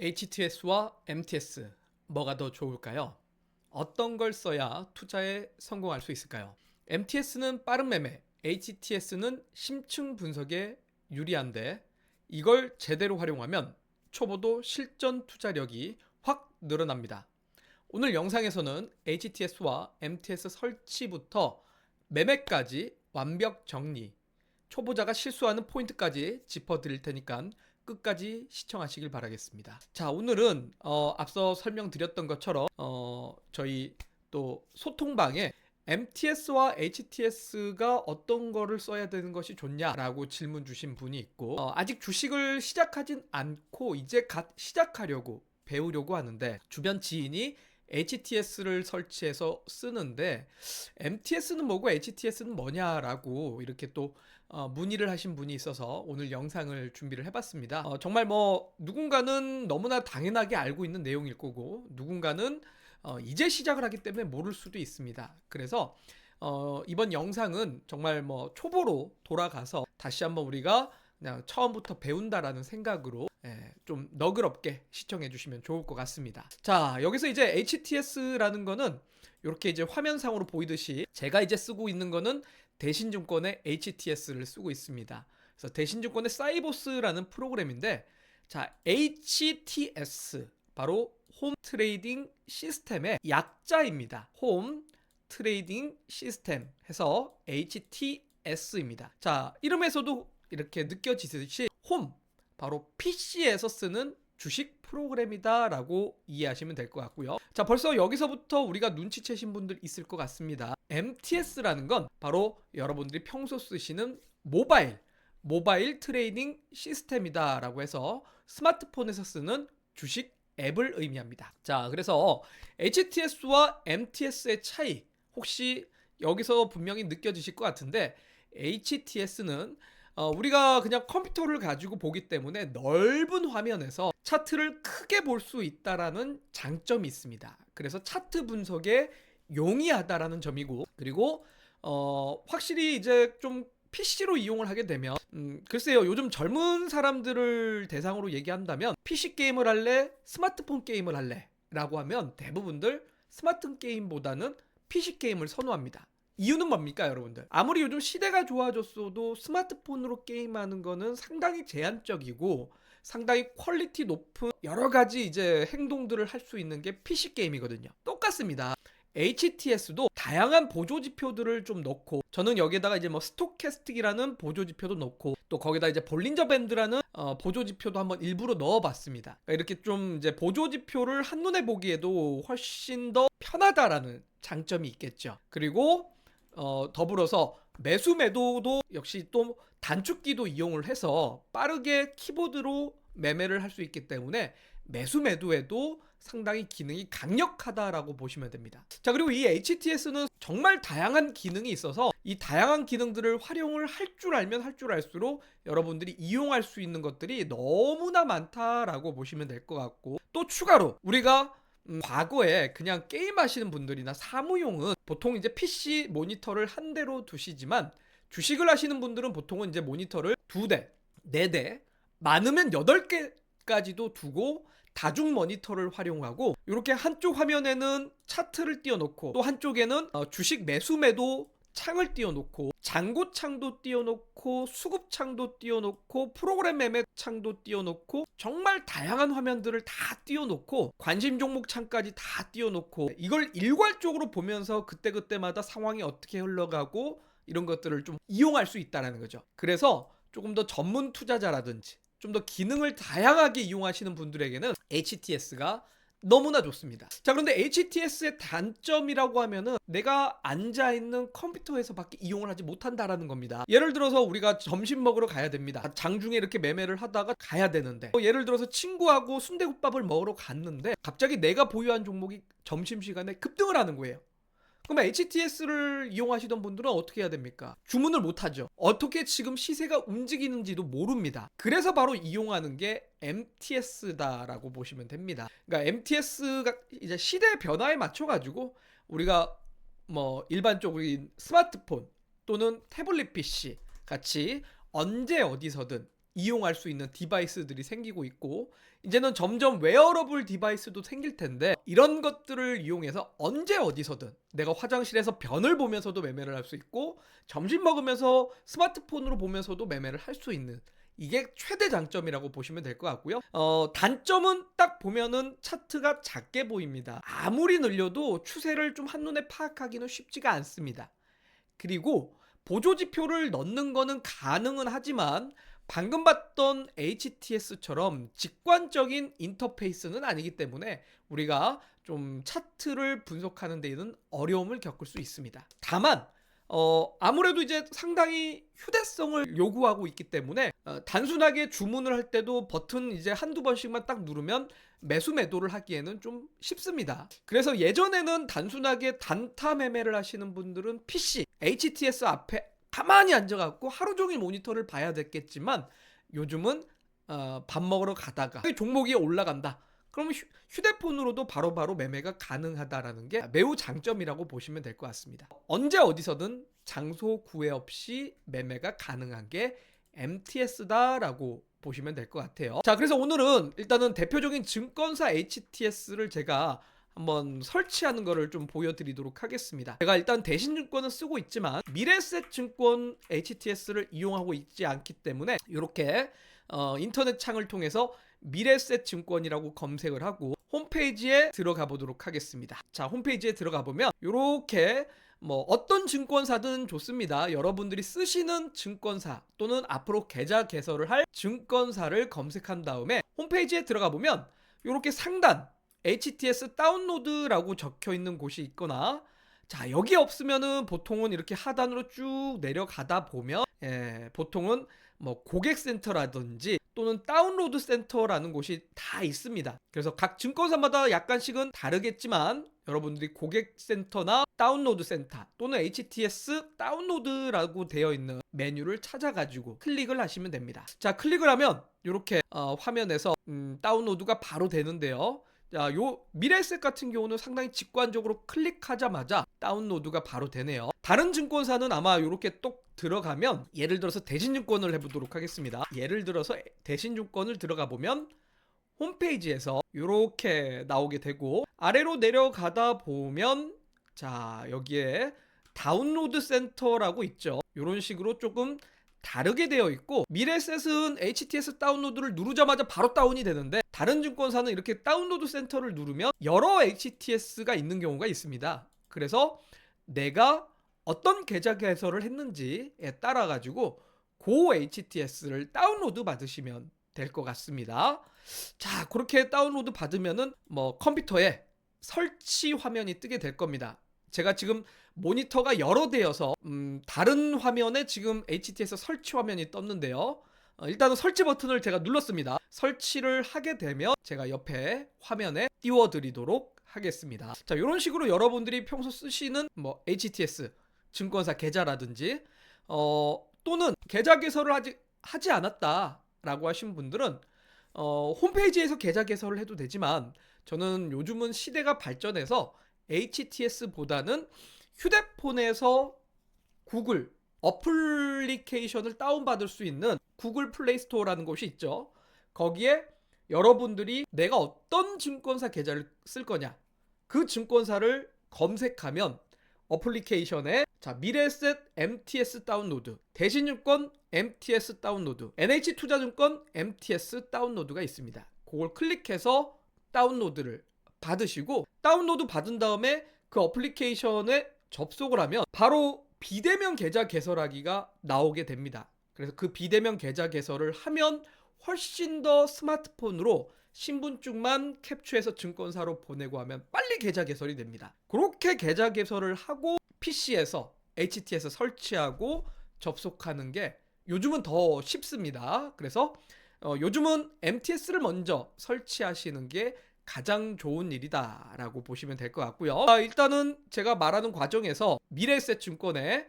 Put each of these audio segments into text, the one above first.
HTS와 MTS 뭐가 더 좋을까요? 어떤 걸 써야 투자에 성공할 수 있을까요? MTS는 빠른 매매, HTS는 심층 분석에 유리한데 이걸 제대로 활용하면 초보도 실전 투자력이 확 늘어납니다. 오늘 영상에서는 HTS와 MTS 설치부터 매매까지 완벽 정리, 초보자가 실수하는 포인트까지 짚어드릴 테니까 끝까지 시청하시길 바라겠습니다. 자, 오늘은 앞서 설명드렸던 것처럼 저희 또 소통방에 MTS와 HTS가 어떤 거를 써야 되는 것이 좋냐라고 질문 주신 분이 있고 아직 주식을 시작하진 않고 이제 갓 시작하려고 배우려고 하는데 주변 지인이 HTS를 설치해서 쓰는데 MTS는 뭐고 HTS는 뭐냐라고 이렇게 또 문의를 하신 분이 있어서 오늘 영상을 준비를 해봤습니다. 정말 뭐 누군가는 너무나 당연하게 알고 있는 내용일 거고 누군가는 이제 시작을 하기 때문에 모를 수도 있습니다. 그래서 이번 영상은 정말 뭐 초보로 돌아가서 다시 한번 우리가 그냥 처음부터 배운다라는 생각으로 좀 너그럽게 시청해 주시면 좋을 것 같습니다. 자, 여기서 이제 HTS라는 거는 이렇게 이제 화면상으로 보이듯이 제가 이제 쓰고 있는 거는 대신증권의 HTS를 쓰고 있습니다. 그래서 대신증권의 사이보스라는 프로그램인데 자, HTS 바로 홈 트레이딩 시스템의 약자입니다. 홈 트레이딩 시스템 해서 HTS입니다. 자, 이름에서도 이렇게 느껴지듯이 홈 바로 PC에서 쓰는 주식 프로그램이다 라고 이해하시면 될 것 같고요. 자, 벌써 여기서부터 우리가 눈치채신 분들 있을 것 같습니다. MTS라는 건 바로 여러분들이 평소 쓰시는 모바일 트레이딩 시스템이다 라고 해서 스마트폰에서 쓰는 주식 앱을 의미합니다. 자, 그래서 HTS와 MTS의 차이 혹시 여기서 분명히 느껴지실 것 같은데 HTS는 우리가 그냥 컴퓨터를 가지고 보기 때문에 넓은 화면에서 차트를 크게 볼 수 있다라는 장점이 있습니다. 그래서 차트 분석에 용이하다라는 점이고 그리고 확실히 이제 좀 PC로 이용을 하게 되면 글쎄요, 요즘 젊은 사람들을 대상으로 얘기한다면 PC 게임을 할래? 스마트폰 게임을 할래? 라고 하면 대부분들 스마트 게임보다는 PC 게임을 선호합니다. 이유는 뭡니까, 여러분들? 아무리 요즘 시대가 좋아졌어도 스마트폰으로 게임하는 거는 상당히 제한적이고 상당히 퀄리티 높은 여러 가지 이제 행동들을 할 수 있는 게 PC 게임이거든요. 똑같습니다. HTS도 다양한 보조 지표들을 좀 넣고 저는 여기에다가 이제 뭐 스토캐스틱이라는 보조 지표도 넣고 또 거기다 이제 볼린저 밴드라는 보조 지표도 한번 일부러 넣어봤습니다. 그러니까 이렇게 좀 이제 보조 지표를 한눈에 보기에도 훨씬 더 편하다라는 장점이 있겠죠. 그리고 더불어서 매수 매도도 역시 또 단축키도 이용을 해서 빠르게 키보드로 매매를 할 수 있기 때문에 매수 매도에도 상당히 기능이 강력하다라고 보시면 됩니다. 자, 그리고 이 HTS는 정말 다양한 기능이 있어서 이 다양한 기능들을 활용을 할 줄 알면 할 줄 알수록 여러분들이 이용할 수 있는 것들이 너무나 많다라고 보시면 될 것 같고 또 추가로 우리가 과거에 그냥 게임 하시는 분들이나 사무용은 보통 이제 PC 모니터를 한 대로 두시지만 주식을 하시는 분들은 보통은 이제 모니터를 2대, 4대, 많으면 8개까지도 두고 다중 모니터를 활용하고 이렇게 한쪽 화면에는 차트를 띄워놓고 또 한쪽에는 주식 매수 매도 창을 띄워놓고 잔고창도 띄워놓고 수급창도 띄워놓고 프로그램 매매 창도 띄워놓고 정말 다양한 화면들을 다 띄워놓고 관심 종목 창까지 다 띄워놓고 이걸 일괄적으로 보면서 그때그때마다 상황이 어떻게 흘러가고 이런 것들을 좀 이용할 수 있다는 거죠. 그래서 조금 더 전문 투자자라든지 좀 더 기능을 다양하게 이용하시는 분들에게는 HTS가 너무나 좋습니다. 자, 그런데 HTS의 단점이라고 하면은 내가 앉아있는 컴퓨터에서밖에 이용을 하지 못한다라는 겁니다. 예를 들어서 우리가 점심 먹으러 가야 됩니다. 장중에 이렇게 매매를 하다가 가야 되는데 예를 들어서 친구하고 순대국밥을 먹으러 갔는데 갑자기 내가 보유한 종목이 점심시간에 급등을 하는 거예요. 그러면 HTS를 이용하시던 분들은 어떻게 해야 됩니까? 주문을 못하죠. 어떻게 지금 시세가 움직이는지도 모릅니다. 그래서 바로 이용하는 게 MTS다라고 보시면 됩니다. 그러니까 MTS가 이제 시대 변화에 맞춰가지고 우리가 뭐 일반적인 스마트폰 또는 태블릿 PC 같이 언제 어디서든 이용할 수 있는 디바이스들이 생기고 있고 이제는 점점 웨어러블 디바이스도 생길 텐데 이런 것들을 이용해서 언제 어디서든 내가 화장실에서 변을 보면서도 매매를 할 수 있고 점심 먹으면서 스마트폰으로 보면서도 매매를 할 수 있는 이게 최대 장점이라고 보시면 될 것 같고요. 단점은 딱 보면은 차트가 작게 보입니다. 아무리 늘려도 추세를 좀 한눈에 파악하기는 쉽지가 않습니다. 그리고 보조지표를 넣는 거는 가능은 하지만 방금 봤던 HTS처럼 직관적인 인터페이스는 아니기 때문에 우리가 좀 차트를 분석하는 데에는 어려움을 겪을 수 있습니다. 다만 아무래도 이제 상당히 휴대성을 요구하고 있기 때문에 단순하게 주문을 할 때도 버튼 이제 한두 번씩만 딱 누르면 매수 매도를 하기에는 좀 쉽습니다. 그래서 예전에는 단순하게 단타 매매를 하시는 분들은 PC, HTS 앞에 가만히 앉아갖고 하루 종일 모니터를 봐야 됐겠지만 요즘은 밥 먹으러 가다가 종목이 올라간다. 그러면 휴대폰으로도 바로바로 매매가 가능하다라는 게 매우 장점이라고 보시면 될 것 같습니다. 언제 어디서든 장소 구애 없이 매매가 가능한 게 MTS다라고 보시면 될 것 같아요. 자, 그래서 오늘은 일단은 대표적인 증권사 HTS를 제가 한번 설치하는 거를 좀 보여드리도록 하겠습니다. 제가 일단 대신증권은 쓰고 있지만 미래에셋증권 HTS를 이용하고 있지 않기 때문에 이렇게 인터넷 창을 통해서 미래에셋증권이라고 검색을 하고 홈페이지에 들어가 보도록 하겠습니다. 자, 홈페이지에 들어가 보면 이렇게 어떤 증권사든 좋습니다. 여러분들이 쓰시는 증권사 또는 앞으로 계좌 개설을 할 증권사를 검색한 다음에 홈페이지에 들어가 보면 이렇게 상단 HTS 다운로드라고 적혀 있는 곳이 있거나 자, 여기 없으면은 보통은 이렇게 하단으로 쭉 내려가다 보면 보통은 고객센터라든지 또는 다운로드 센터라는 곳이 다 있습니다. 그래서 각 증권사마다 약간씩은 다르겠지만 여러분들이 고객센터나 다운로드 센터 또는 HTS 다운로드라고 되어 있는 메뉴를 찾아가지고 클릭을 하시면 됩니다. 자, 클릭을 하면 이렇게 화면에서 다운로드가 바로 되는데요. 자, 요 미래에셋 같은 경우는 상당히 직관적으로 클릭하자마자 다운로드가 바로 되네요. 다른 증권사는 아마 이렇게 똑 들어가면 예를 들어서 대신증권을 해보도록 하겠습니다. 예를 들어서 대신증권을 들어가 보면 홈페이지에서 이렇게 나오게 되고 아래로 내려가다 보면 자, 여기에 다운로드 센터라고 있죠. 이런 식으로 조금 다르게 되어 있고 미래에셋은 HTS 다운로드를 누르자마자 바로 다운이 되는데 다른 증권사는 이렇게 다운로드 센터를 누르면 여러 HTS가 있는 경우가 있습니다. 그래서 내가 어떤 계좌 개설을 했는지에 따라 가지고 그 HTS를 다운로드 받으시면 될 것 같습니다. 자, 그렇게 다운로드 받으면은 컴퓨터에 설치 화면이 뜨게 될 겁니다. 제가 지금 모니터가 여러 대여서 다른 화면에 지금 HTS 설치 화면이 떴는데요. 일단은 설치 버튼을 제가 눌렀습니다. 설치를 하게 되면 제가 옆에 화면에 띄워드리도록 하겠습니다. 자, 이런 식으로 여러분들이 평소 쓰시는 HTS 증권사 계좌라든지 또는 계좌 개설을 하지 않았다라고 하신 분들은 홈페이지에서 계좌 개설을 해도 되지만 저는 요즘은 시대가 발전해서 HTS보다는 휴대폰에서 구글 어플리케이션을 다운받을 수 있는 구글 플레이 스토어라는 곳이 있죠. 거기에 여러분들이 내가 어떤 증권사 계좌를 쓸 거냐 그 증권사를 검색하면 어플리케이션에 자, 미래에셋 MTS 다운로드, 대신증권 MTS 다운로드, NH투자증권 MTS 다운로드가 있습니다. 그걸 클릭해서 다운로드를 받으시고 다운로드 받은 다음에 그 어플리케이션에 접속을 하면 바로 비대면 계좌 개설하기가 나오게 됩니다. 그래서 그 비대면 계좌 개설을 하면 훨씬 더 스마트폰으로 신분증만 캡처해서 증권사로 보내고 하면 빨리 계좌 개설이 됩니다. 그렇게 계좌 개설을 하고 PC에서 HTS 설치하고 접속하는 게 요즘은 더 쉽습니다. 그래서 요즘은 MTS를 먼저 설치하시는 게 가장 좋은 일이다 라고 보시면 될 것 같고요. 일단은 제가 말하는 과정에서 미래에셋 증권의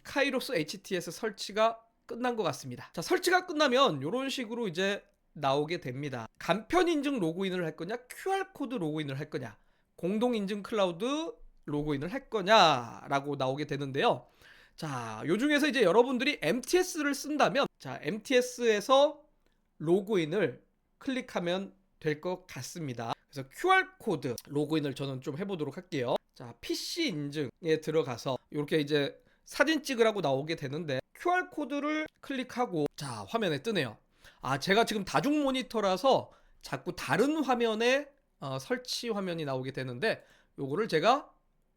카이로스 HTS 설치가 끝난 것 같습니다. 자, 설치가 끝나면 이런 식으로 이제 나오게 됩니다. 간편 인증 로그인을 할 거냐, QR코드 로그인을 할 거냐, 공동 인증 클라우드 로그인을 할 거냐라고 나오게 되는데요. 자, 요 중에서 이제 여러분들이 MTS를 쓴다면, 자, MTS에서 로그인을 클릭하면 될 것 같습니다. 그래서 QR코드 로그인을 저는 좀 해보도록 할게요. 자, PC 인증에 들어가서 이렇게 이제 사진 찍으라고 나오게 되는데, QR코드를 클릭하고, 자, 화면에 뜨네요. 아, 제가 지금 다중 모니터라서 자꾸 다른 화면에 설치 화면이 나오게 되는데, 요거를 제가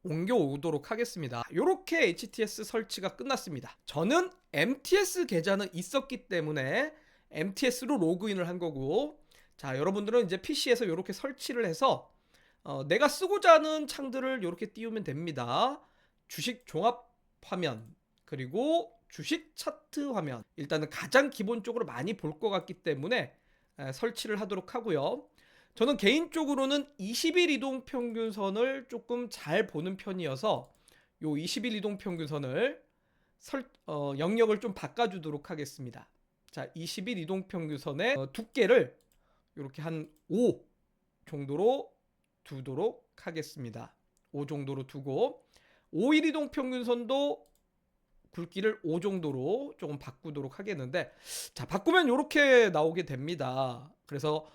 옮겨 오도록 하겠습니다. 이렇게 HTS 설치가 끝났습니다. 저는 MTS 계좌는 있었기 때문에 MTS로 로그인을 한 거고, 자, 여러분들은 이제 PC에서 이렇게 설치를 해서 내가 쓰고자 하는 창들을 이렇게 띄우면 됩니다. 주식 종합 화면, 그리고 주식 차트 화면, 일단은 가장 기본적으로 많이 볼 것 같기 때문에 설치를 하도록 하고요. 저는 개인적으로는 20일 이동 평균선을 조금 잘 보는 편이어서 요 20일 이동 평균선을 영역을 좀 바꿔주도록 하겠습니다. 자, 20일 이동 평균선의 두께를 이렇게 한 5 정도로 두도록 하겠습니다. 5 정도로 두고 5일 이동 평균선도 굵기를 5 정도로 조금 바꾸도록 하겠는데, 자, 바꾸면 이렇게 나오게 됩니다. 그래서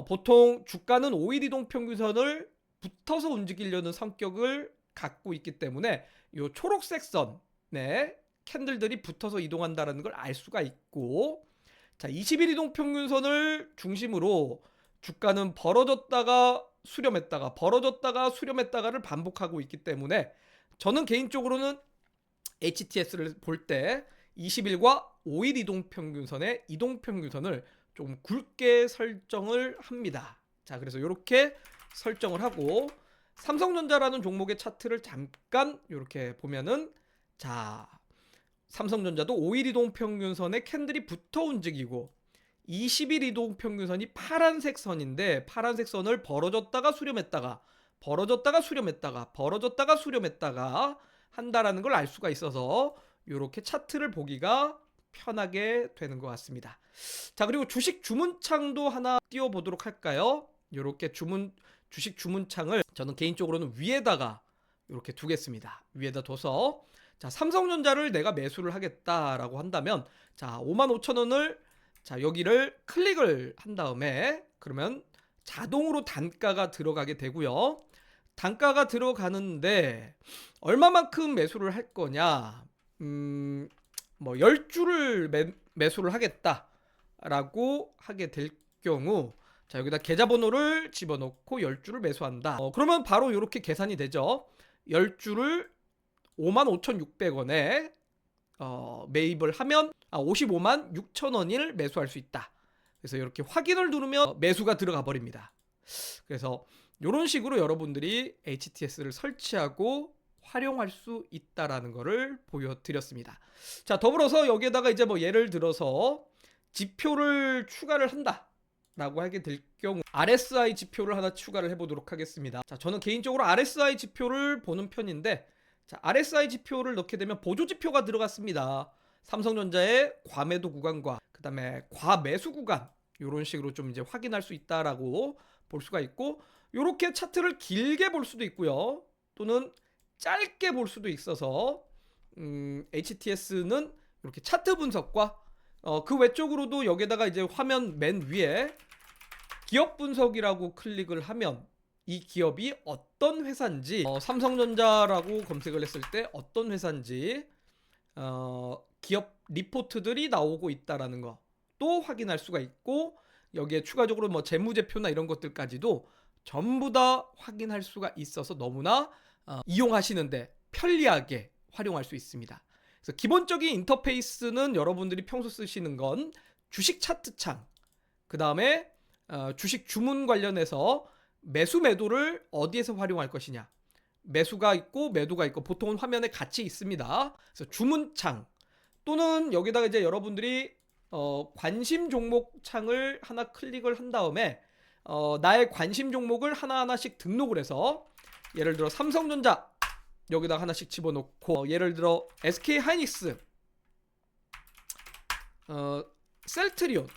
보통 주가는 5일 이동 평균선을 붙어서 움직이려는 성격을 갖고 있기 때문에 이 초록색 선에 캔들들이 붙어서 이동한다는 걸 알 수가 있고, 자, 20일 이동 평균선을 중심으로 주가는 벌어졌다가 수렴했다가 벌어졌다가 수렴했다가를 반복하고 있기 때문에 저는 개인적으로는 HTS를 볼 때 20일과 5일 이동 평균선의 이동 평균선을 좀 굵게 설정을 합니다. 자, 그래서 이렇게 설정을 하고 삼성전자라는 종목의 차트를 잠깐 이렇게 보면은, 자, 삼성전자도 5일 이동 평균선에 캔들이 붙어 움직이고 20일 이동 평균선이 파란색 선인데, 파란색 선을 벌어졌다가 수렴했다가 벌어졌다가 수렴했다가 벌어졌다가 수렴했다가 한다라는 걸 알 수가 있어서 이렇게 차트를 보기가 편하게 되는 것 같습니다. 자, 그리고 주식 주문창도 하나 띄워보도록 할까요? 이렇게 주식 주문창을 저는 개인적으로는 위에다가 이렇게 두겠습니다. 위에다 둬서, 자, 삼성전자를 내가 매수를 하겠다라고 한다면, 자, 55,000원을, 자, 여기를 클릭을 한 다음에 그러면 자동으로 단가가 들어가게 되고요. 단가가 들어가는데 얼마만큼 매수를 할 거냐, 뭐 10주를 매수를 하겠다라고 하게 될 경우, 자, 여기다 계좌번호를 집어넣고 10주를 매수한다. 그러면 바로 이렇게 계산이 되죠. 10주를 55,600원에 매입을 하면 55만 6천원을 매수할 수 있다. 그래서 이렇게 확인을 누르면 매수가 들어가 버립니다. 그래서 이런 식으로 여러분들이 HTS를 설치하고 활용할 수 있다라는 것을 보여드렸습니다. 자, 더불어서 여기에다가 이제 뭐 예를 들어서 지표를 추가를 한다 라고 하게 될 경우 RSI 지표를 하나 추가를 해보도록 하겠습니다. 자, 저는 개인적으로 RSI 지표를 보는 편인데, 자, RSI 지표를 넣게 되면 보조 지표가 들어갔습니다. 삼성전자의 과매도 구간과 그 다음에 과매수 구간, 이런 식으로 좀 이제 확인할 수 있다라고 볼 수가 있고, 이렇게 차트를 길게 볼 수도 있고요, 또는 짧게 볼 수도 있어서 HTS는 이렇게 차트 분석과 그 외적으로도 여기다가 이제 화면 맨 위에 기업 분석이라고 클릭을 하면 이 기업이 어떤 회사인지, 삼성전자라고 검색을 했을 때 어떤 회사인지 기업 리포트들이 나오고 있다라는 거 또 확인할 수가 있고, 여기에 추가적으로 뭐 재무제표나 이런 것들까지도 전부 다 확인할 수가 있어서 너무나 이용하시는데 편리하게 활용할 수 있습니다. 그래서 기본적인 인터페이스는 여러분들이 평소 쓰시는 건 주식 차트 창, 그 다음에 주식 주문 관련해서 매수 매도를 어디에서 활용할 것이냐, 매수가 있고 매도가 있고 보통은 화면에 같이 있습니다. 그래서 주문창, 또는 여기다가 이제 여러분들이 관심 종목 창을 하나 클릭을 한 다음에 나의 관심 종목을 하나하나씩 등록을 해서, 예를 들어 삼성전자 여기다가 하나씩 집어넣고, 예를 들어 SK 하이닉스, 셀트리온,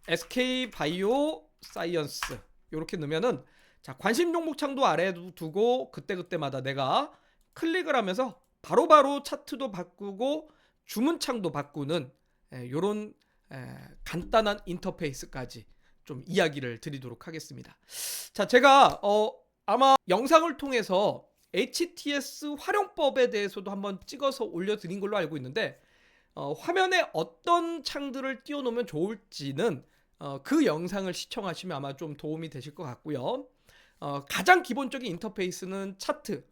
SK 바이오 사이언스 이렇게 넣으면은, 자, 관심 종목 창도 아래에 두고 그때그때마다 내가 클릭을 하면서 바로바로 차트도 바꾸고 주문창도 바꾸는 이런 간단한 인터페이스까지 좀 이야기를 드리도록 하겠습니다. 자, 제가 아마 영상을 통해서 HTS 활용법에 대해서도 한번 찍어서 올려드린 걸로 알고 있는데 화면에 어떤 창들을 띄워놓으면 좋을지는 그 영상을 시청하시면 아마 좀 도움이 되실 것 같고요. 가장 기본적인 인터페이스는 차트,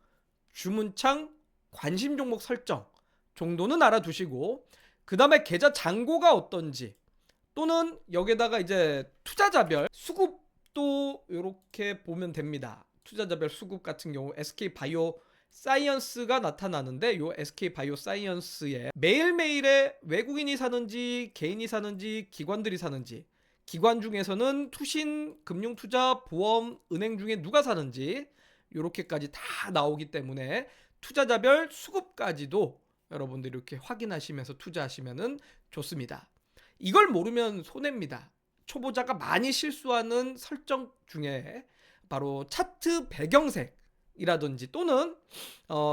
주문창, 관심 종목 설정 정도는 알아두시고, 그 다음에 계좌 잔고가 어떤지, 또는 여기에다가 이제 투자자별 수급도 이렇게 보면 됩니다. 투자자별 수급 같은 경우 SK바이오 사이언스가 나타나는데, 이 SK바이오 사이언스에 매일매일에 외국인이 사는지 개인이 사는지 기관들이 사는지, 기관 중에서는 투신, 금융투자, 보험, 은행 중에 누가 사는지 이렇게까지 다 나오기 때문에 투자자별 수급까지도 여러분들이 이렇게 확인하시면서 투자하시면 좋습니다. 이걸 모르면 손해입니다. 초보자가 많이 실수하는 설정 중에 바로 차트 배경색이라든지, 또는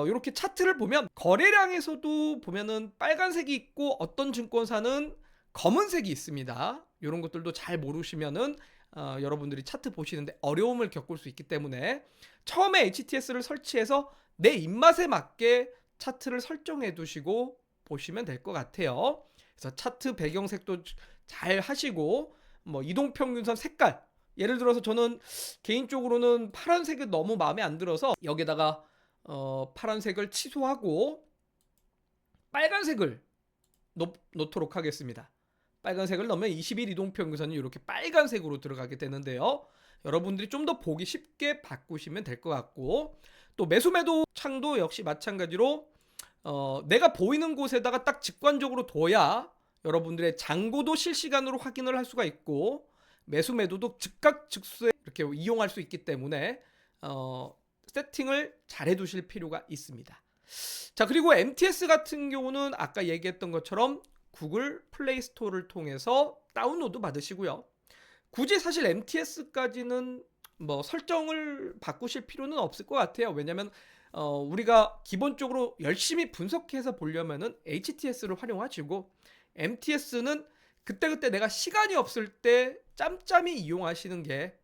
이렇게 차트를 보면 거래량에서도 보면은 빨간색이 있고 어떤 증권사는 검은색이 있습니다. 이런 것들도 잘 모르시면은 여러분들이 차트 보시는데 어려움을 겪을 수 있기 때문에 처음에 HTS를 설치해서 내 입맛에 맞게 차트를 설정해 두시고 보시면 될 것 같아요. 그래서 차트 배경색도 잘 하시고, 뭐 이동평균선 색깔, 예를 들어서 저는 개인적으로는 파란색이 너무 마음에 안 들어서 여기다가 파란색을 취소하고 빨간색을 놓도록 하겠습니다. 빨간색을 넣으면 20일 이동평균선이 이렇게 빨간색으로 들어가게 되는데요. 여러분들이 좀 더 보기 쉽게 바꾸시면 될 것 같고, 또 매수매도 창도 역시 마찬가지로 내가 보이는 곳에다가 딱 직관적으로 둬야 여러분들의 잔고도 실시간으로 확인을 할 수가 있고, 매수매도도 즉각 즉수에 이렇게 이용할 수 있기 때문에 세팅을 잘 해두실 필요가 있습니다. 자, 그리고 MTS 같은 경우는 아까 얘기했던 것처럼 구글 플레이 스토어를 통해서 다운로드 받으시고요. 굳이 사실 MTS까지는 뭐 설정을 바꾸실 필요는 없을 것 같아요. 왜냐면 우리가 기본적으로 열심히 분석해서 보려면은 HTS를 활용하시고, MTS는 그때그때 내가 시간이 없을 때 짬짬이 이용하시는 게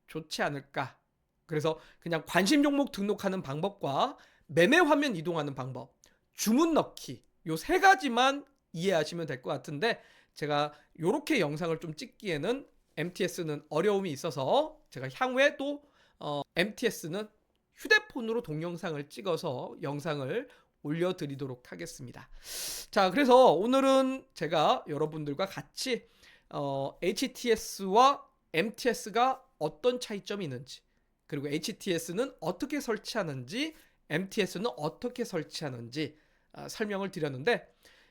좋지 않을까. 그래서 그냥 관심 종목 등록하는 방법과 매매 화면 이동하는 방법, 주문 넣기, 요 세 가지만 이해하시면 될 것 같은데, 제가 이렇게 영상을 좀 찍기에는 MTS는 어려움이 있어서 제가 향후에 또 MTS는 휴대폰으로 동영상을 찍어서 영상을 올려드리도록 하겠습니다. 자, 그래서 오늘은 제가 여러분들과 같이 HTS와 MTS가 어떤 차이점이 있는지, 그리고 HTS는 어떻게 설치하는지, MTS는 어떻게 설치하는지 설명을 드렸는데,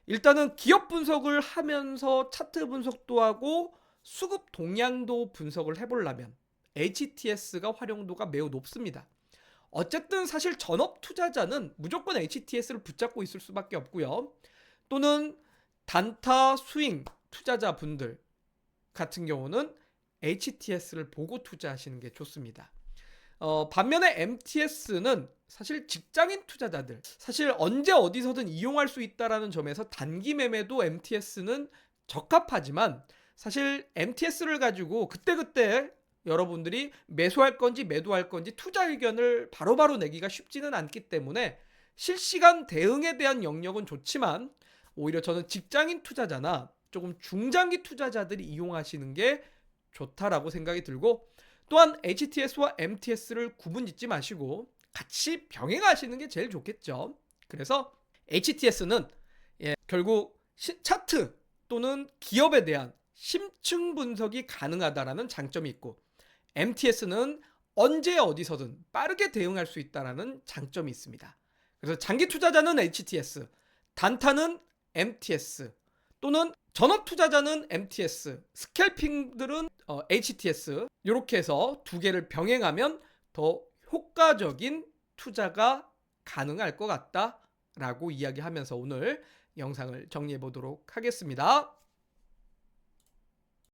일단은 기업 분석을 하면서 차트 분석도 하고 수급 동향도 분석을 해보려면 HTS가 활용도가 매우 높습니다. 어쨌든 사실 전업 투자자는 무조건 HTS를 붙잡고 있을 수밖에 없고요. 또는 단타 스윙 투자자분들 같은 경우는 HTS를 보고 투자하시는 게 좋습니다. 반면에 MTS는 사실 직장인 투자자들, 사실 언제 어디서든 이용할 수 있다라는 점에서 단기 매매도 MTS는 적합하지만, 사실 MTS를 가지고 그때그때 여러분들이 매수할 건지 매도할 건지 투자 의견을 바로바로 내기가 쉽지는 않기 때문에 실시간 대응에 대한 영역은 좋지만, 오히려 저는 직장인 투자자나 조금 중장기 투자자들이 이용하시는 게 좋다라고 생각이 들고, 또한 HTS와 MTS를 구분짓지 마시고 같이 병행하시는 게 제일 좋겠죠. 그래서 HTS는 결국 차트 또는 기업에 대한 심층 분석이 가능하다라는 장점이 있고, MTS는 언제 어디서든 빠르게 대응할 수 있다라는 장점이 있습니다. 그래서 장기 투자자는 HTS, 단타는 MTS, 또는 전업 투자자는 MTS, 스캘핑들은 HTS, 이렇게 해서 두 개를 병행하면 더 효과적인 투자가 가능할 것 같다라고 이야기하면서 오늘 영상을 정리해 보도록 하겠습니다.